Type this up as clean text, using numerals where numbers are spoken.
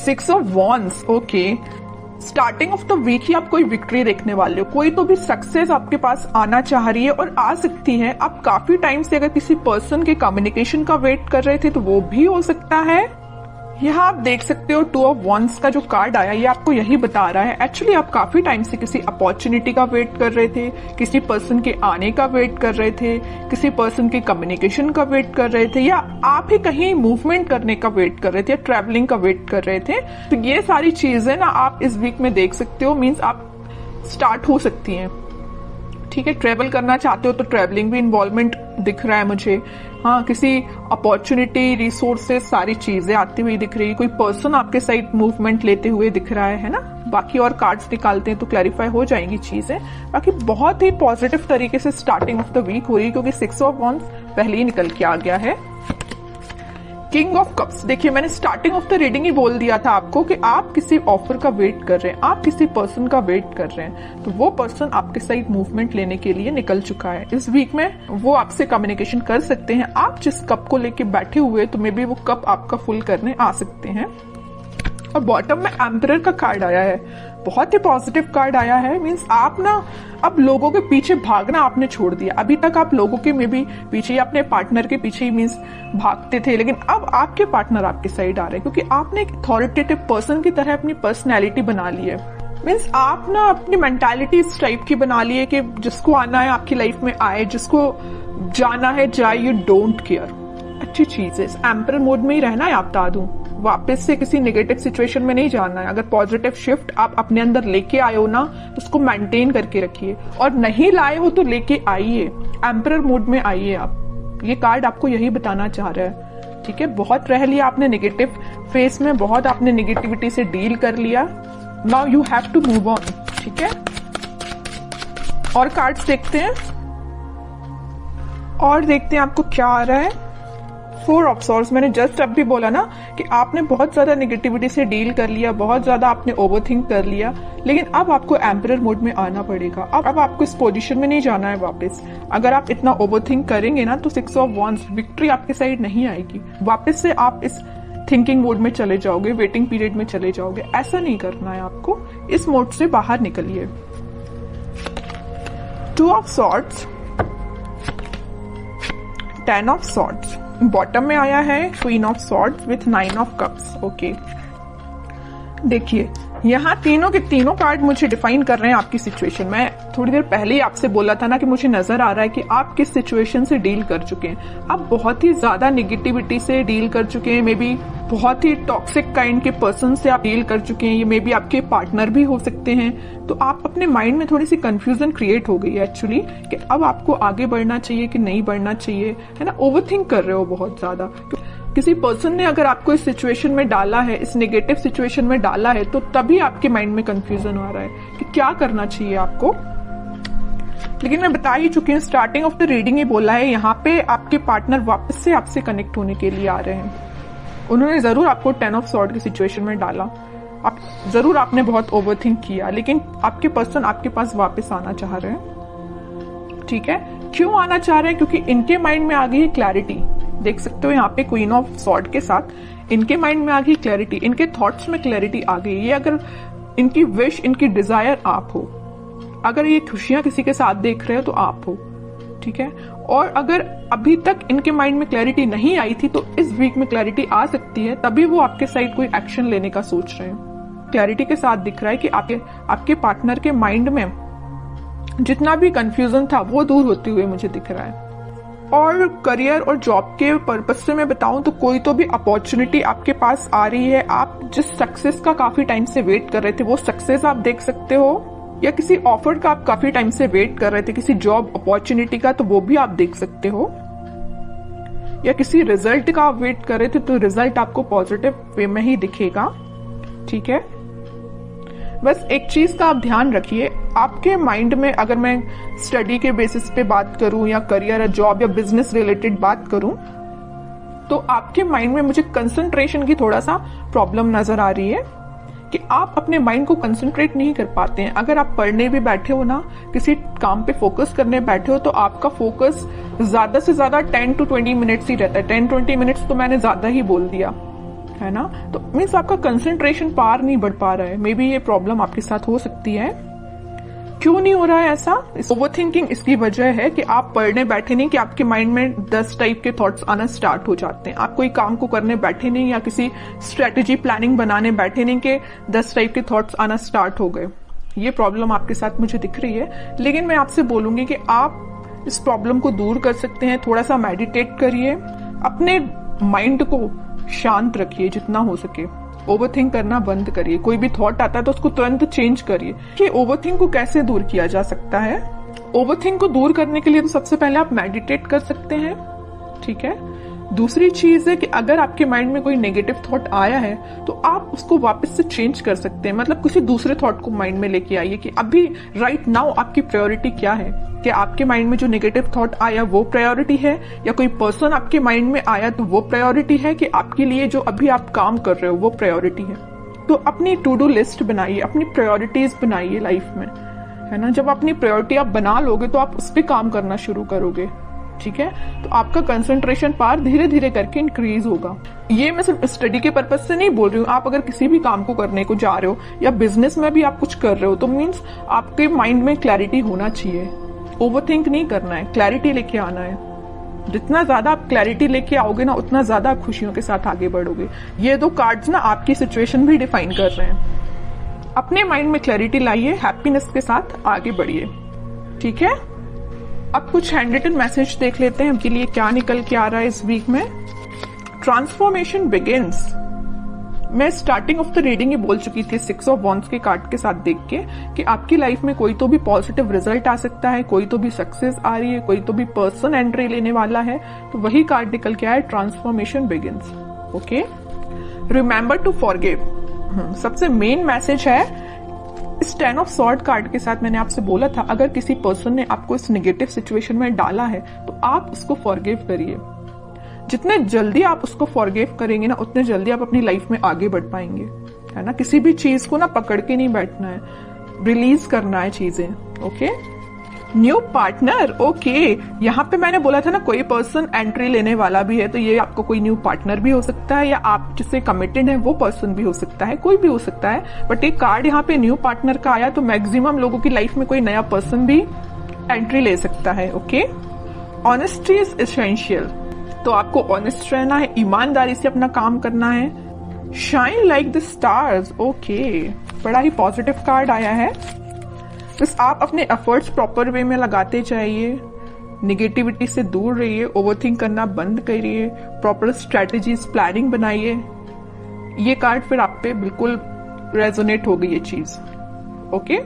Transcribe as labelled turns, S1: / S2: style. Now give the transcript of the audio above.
S1: 6 of wands, okay. Starting of the week ही आप कोई विक्ट्री देखने वाले हो, कोई तो भी सक्सेस आपके पास आना चाह रही है और आ सकती है। आप काफी टाइम से अगर किसी पर्सन के कम्युनिकेशन का वेट कर रहे थे तो वो भी हो सकता है। यहाँ आप देख सकते हो 2 ऑफ वॉन्ड्स का जो कार्ड आया ये आपको यही बता रहा है एक्चुअली आप काफी टाइम से किसी अपॉर्चुनिटी का वेट कर रहे थे, किसी पर्सन के आने का वेट कर रहे थे, किसी पर्सन के कम्युनिकेशन का वेट कर रहे थे, या आप ही कहीं मूवमेंट करने का वेट कर रहे थे या ट्रैवलिंग का वेट कर रहे थे। तो ये सारी चीजें ना आप इस वीक में देख सकते हो, मीन्स आप स्टार्ट हो सकती हैं। ठीक है, ट्रेवल करना चाहते हो तो ट्रेवलिंग भी इन्वॉल्वमेंट दिख रहा है मुझे। हाँ, किसी अपॉर्चुनिटी, रिसोर्सेज, सारी चीजें आती हुई दिख रही है। कोई पर्सन आपके साइड मूवमेंट लेते हुए दिख रहा है ना। बाकी और कार्ड्स निकालते हैं तो क्लैरिफाई हो जाएंगी चीजें। बाकी बहुत ही पॉजिटिव तरीके से स्टार्टिंग ऑफ द वीक हो रही है क्योंकि 6 ऑफ वॉन्ड्स पहले ही निकल के आ गया है। किंग ऑफ कप्स, देखिए मैंने स्टार्टिंग ऑफ द रीडिंग ही बोल दिया था आपको कि आप किसी ऑफर का वेट कर रहे हैं, आप किसी पर्सन का वेट कर रहे हैं, तो वो पर्सन आपके साइड मूवमेंट लेने के लिए निकल चुका है। इस वीक में वो आपसे कम्युनिकेशन कर सकते हैं। आप जिस कप को लेके बैठे हुए तो मे बी वो कप आपका फुल करने आ सकते हैं। और बॉटम में एम्परर का कार्ड आया है, बहुत ही पॉजिटिव कार्ड आया है। मीन्स आप ना अब लोगों के पीछे भागना आपने छोड़ दिया। अभी तक आप लोगों के में भी पीछे, अपने पार्टनर के पीछे ही मीन्स भागते थे, लेकिन अब आपके पार्टनर आपके साइड आ रहे हैं क्योंकि आपने एक अथॉरिटेटिव पर्सन की तरह अपनी पर्सनैलिटी बना ली है। मीन्स आप ना अपनी मेंटालिटी इस टाइप की बना ली है कि जिसको आना है आपकी लाइफ में आए, जिसको जाना है जाए, यू डोंट केयर। अच्छी चीज है, एम्परर मोड में ही रहना है। आप बता दूं, वापस से किसी नेगेटिव सिचुएशन में नहीं जाना है। अगर पॉजिटिव शिफ्ट आप अपने अंदर लेके आए हो ना तो उसको मेंटेन करके रखिए, और नहीं लाए हो तो लेके आइए, एम्परर मोड में आइए आप। ये कार्ड आपको यही बताना चाह रहा है। ठीक है, बहुत रह लिया आपने नेगेटिव फेस में, बहुत आपने नेगेटिविटी से डील कर लिया। Now you have to move on. ठीक है, और कार्ड्स देखते हैं और देखते हैं आपको क्या आ रहा है। 4 ऑफ सॉर्ड्स, मैंने जस्ट अब भी बोला ना कि आपने बहुत ज्यादा नेगेटिविटी से डील कर लिया, बहुत ज्यादा आपने ओवरथिंक कर लिया, लेकिन अब आपको एम्परर मोड में आना पड़ेगा। अब आपको इस पोजीशन में नहीं जाना है वापस। अगर आप इतना ओवरथिंक करेंगे ना तो 6 ऑफ वॉन्ड्स, विक्ट्री आपके साइड नहीं आएगी। वापस से आप इस थिंकिंग मोड में चले जाओगे, वेटिंग पीरियड में चले जाओगे। ऐसा नहीं करना है आपको, इस मोड से बाहर निकलिए। 2 of swords, 10 of swords, bottom में आया है queen of swords with 9 of cups. Okay, देखिए यहाँ तीनों के तीनों कार्ड मुझे डिफाइन कर रहे हैं आपकी सिचुएशन। मैं थोड़ी देर पहले ही आपसे बोला था ना कि मुझे नजर आ रहा है कि आप किस सिचुएशन से डील कर चुके हैं। आप बहुत ही ज्यादा नेगेटिविटी से डील कर चुके हैं, मे बी बहुत ही टॉक्सिक काइंड के पर्सन से आप डील कर चुके हैं। ये मे बी आपके पार्टनर भी हो सकते हैं। तो आप अपने माइंड में थोड़ी सी कंफ्यूजन क्रिएट हो गई है एक्चुअली कि अब आपको आगे बढ़ना चाहिए कि नहीं बढ़ना चाहिए, है ना। ओवरथिंक कर रहे हो बहुत ज्यादा। किसी पर्सन ने अगर आपको इस सिचुएशन में डाला है, इस नेगेटिव सिचुएशन में डाला है, तो तभी आपके माइंड में कंफ्यूजन आ रहा है कि क्या करना चाहिए आपको। लेकिन मैं बता ही चुकी हूँ, स्टार्टिंग ऑफ द रीडिंग ही बोला है, यहाँ पे आपके पार्टनर वापस से आपसे कनेक्ट होने के लिए आ रहे हैं। उन्होंने जरूर आपको 10 ऑफ सॉर्ड की सिचुएशन में डाला, आपने बहुत ओवरथिंक किया, लेकिन आपके पर्सन आपके पास वापस आना चाह रहे हैं। ठीक है, क्यों आना चाह रहे हैं? क्योंकि इनके माइंड में आ गई है क्लैरिटी। देख सकते हो यहाँ पे क्वीन ऑफ सॉर्ड के साथ इनके माइंड में आ गई क्लैरिटी, इनके थॉट्स में क्लैरिटी आ गई। ये अगर इनकी विश, इनकी डिजायर आप हो, अगर ये खुशियां किसी के साथ देख रहे हो तो आप हो। ठीक है, और अगर अभी तक इनके माइंड में क्लैरिटी नहीं आई थी तो इस वीक में क्लैरिटी आ सकती है, तभी वो आपके साइड कोई एक्शन लेने का सोच रहे हैं। क्लैरिटी के साथ दिख रहा है कि आपके पार्टनर के माइंड में जितना भी कंफ्यूजन था वो दूर होते हुए मुझे दिख रहा है। और करियर और जॉब के पर्पज से मैं बताऊं तो कोई तो भी अपॉर्चुनिटी आपके पास आ रही है। आप जिस सक्सेस का काफी टाइम से वेट कर रहे थे वो सक्सेस आप देख सकते हो, या किसी ऑफर का आप काफी टाइम से वेट कर रहे थे, किसी जॉब अपॉर्चुनिटी का, तो वो भी आप देख सकते हो। या किसी रिजल्ट का आप वेट कर रहे थे तो रिजल्ट आपको पॉजिटिव वे में ही दिखेगा। ठीक है, बस एक चीज का आप ध्यान रखिए, आपके माइंड में, अगर मैं स्टडी के बेसिस पे बात करूं या करियर या जॉब या बिजनेस रिलेटेड बात करूं, तो आपके माइंड में मुझे कंसंट्रेशन की थोड़ा सा प्रॉब्लम नजर आ रही है कि आप अपने माइंड को कंसंट्रेट नहीं कर पाते हैं। अगर आप पढ़ने भी बैठे हो ना, किसी काम पे फोकस करने बैठे हो, तो आपका फोकस ज्यादा से ज्यादा 10 to 20 मिनट्स ही रहता है। 10-20 मिनट्स तो मैंने ज्यादा ही बोल दिया, है ना। तो मीन्स आपका कंसंट्रेशन पार नहीं बढ़ पा रहा है, मे बी ये प्रॉब्लम आपके साथ हो सकती है। क्यों नहीं हो रहा है ऐसा? ओवरथिंकिंग इसकी वजह है कि आप पढ़ने बैठे नहीं कि आपके माइंड में 10 टाइप के थॉट्स आना स्टार्ट हो जाते हैं। आप कोई काम को करने बैठे नहीं या किसी स्ट्रेटेजी प्लानिंग बनाने बैठे नहीं कि 10 टाइप के थॉट्स आना स्टार्ट हो गए। ये प्रॉब्लम आपके साथ मुझे दिख रही है, लेकिन मैं आपसे बोलूंगी कि आप इस प्रॉब्लम को दूर कर सकते हैं। थोड़ा सा मेडिटेट करिए, अपने माइंड को शांत रखिए जितना हो सके, ओवरथिंक करना बंद करिए। कोई भी थॉट आता है तो उसको तुरंत चेंज करिए। कि ओवरथिंक को कैसे दूर किया जा सकता है? ओवरथिंक को दूर करने के लिए तो सबसे पहले आप मेडिटेट कर सकते हैं, ठीक है। दूसरी चीज है कि अगर आपके माइंड में कोई नेगेटिव थॉट आया है तो आप उसको वापस से चेंज कर सकते हैं। मतलब किसी दूसरे थॉट को माइंड में लेके आइए कि अभी राइट नाउ आपकी प्रायोरिटी क्या है। क्या आपके माइंड में जो नेगेटिव थॉट आया वो प्रायोरिटी है, या कोई पर्सन आपके माइंड में आया तो वो प्रायोरिटी है, कि आपके लिए जो अभी आप काम कर रहे हो वो प्रायोरिटी है। तो अपनी टू डू लिस्ट बनाइए, अपनी प्रायोरिटीज बनाइए लाइफ में, है ना। जब अपनी प्रायोरिटी आप बना लोगे तो आप उस पर काम करना शुरू करोगे, ठीक है। तो आपका कंसंट्रेशन पावर धीरे धीरे करके इंक्रीज होगा। ये मैं सिर्फ स्टडी के पर्पज से नहीं बोल रही हूँ। आप अगर किसी भी काम को करने को जा रहे हो या बिजनेस में भी आप कुछ कर रहे हो तो मीन्स आपके माइंड में क्लैरिटी होना चाहिए। ओवरथिंक नहीं करना है, क्लैरिटी लेके आना है। जितना ज्यादा आप क्लैरिटी लेके आओगे ना, उतना ज्यादा आप खुशियों के साथ आगे बढ़ोगे। ये 2 कार्ड्स ना आपकी सिचुएशन भी डिफाइन कर रहे हैं। अपने माइंड में क्लैरिटी लाइए, हैप्पीनेस के साथ आगे बढ़िए, ठीक है। अब कुछ हैंड रिटन मैसेज देख लेते हैं उनके लिए क्या निकल के आ रहा है इस वीक में। Transformation begins. मैं स्टार्टिंग ऑफ द रीडिंग ही बोल चुकी थी 6 ऑफ वॉन्ड्स के कार्ड के साथ देख के कि आपकी लाइफ में कोई तो भी पॉजिटिव रिजल्ट आ सकता है, कोई तो भी सक्सेस आ रही है, कोई तो भी पर्सन एंट्री लेने वाला है। तो वही कार्ड निकल के आया, transformation begins. Okay, remember to forgive. सबसे मेन मैसेज है इस 10 ऑफ सॉर्ड कार्ड के साथ। मैंने आपसे बोला था अगर किसी पर्सन ने आपको इस नेगेटिव सिचुएशन में डाला है तो आप उसको फॉरगिव करिए। जितने जल्दी आप उसको फॉरगिव करेंगे ना, उतने जल्दी आप अपनी लाइफ में आगे बढ़ पाएंगे, है ना। किसी भी चीज को ना पकड़ के नहीं बैठना है, रिलीज करना है चीजें। Okay, new partner. ओके, यहाँ पे मैंने बोला था ना कोई पर्सन एंट्री लेने वाला भी है, तो ये आपको कोई न्यू पार्टनर भी हो सकता है, या आप जिससे कमिटेड है वो पर्सन भी हो सकता है, कोई भी हो सकता है। बट एक कार्ड यहाँ पे न्यू पार्टनर का आया, तो मैक्सिमम लोगों की लाइफ में कोई नया पर्सन भी एंट्री ले सकता है। Okay, honesty is essential. तो आपको ऑनेस्ट रहना है, ईमानदारी से अपना काम करना है। Shine like the stars. Okay, बड़ा ही पॉजिटिव कार्ड आया है। बस आप अपने एफर्ट्स प्रॉपर वे में लगाते जाइए, निगेटिविटी से दूर रहिए, ओवरथिंक करना बंद करिए, प्रॉपर स्ट्रेटेजीज प्लानिंग बनाइए। ये कार्ड फिर आप पे बिल्कुल रेजोनेट होगी ये चीज। ओके।